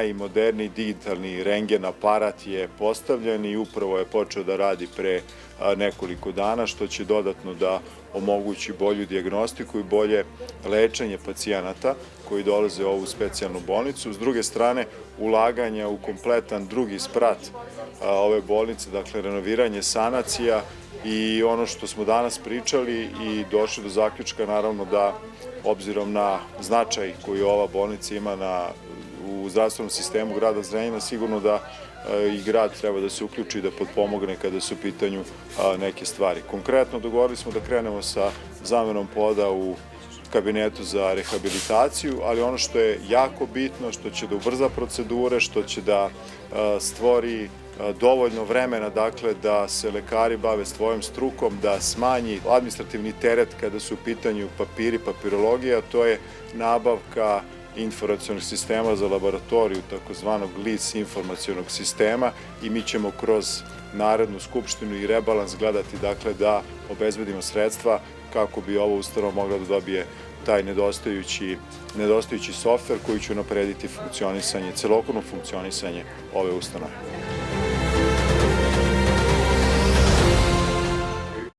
najmoderniji digitalni rendgen aparat je postavljen i upravo je počeo da radi pre nekoliko dana, što će dodatno da omogući bolju dijagnostiku i bolje lečenje pacijenata koji dolaze u ovu specijalnu bolnicu. S druge strane, ulaganja u kompletan drugi sprat ove bolnice, dakle renoviranje, sanacija i ono što smo danas pričali i došli do zaključka, naravno da obzirom na značaj koji ova bolnica ima u zdravstvenom sistemu grada Zrenjanina, sigurno da i grad treba da se uključi i da potpomogne kada su u pitanju neke stvari. Konkretno, dogovorili smo da krenemo sa zamenom poda u kabinetu za rehabilitaciju, ali ono što je jako bitno, što će da ubrza procedure, što će da stvori dovoljno vremena, dakle, da se lekari bave svojom strukom, da smanji administrativni teret kada su u pitanju papiri, papirologija, to je nabavka informacionog sistema za laboratoriju, takozvanog LIS informacionog sistema, i mi ćemo kroz narednu skupštinu i rebalans gledati, dakle, da obezbedimo sredstva kako bi ova ustanova mogla da dobije taj nedostajući softver koji će unaprediti funkcionisanje, celokupno funkcionisanje ove ustanove.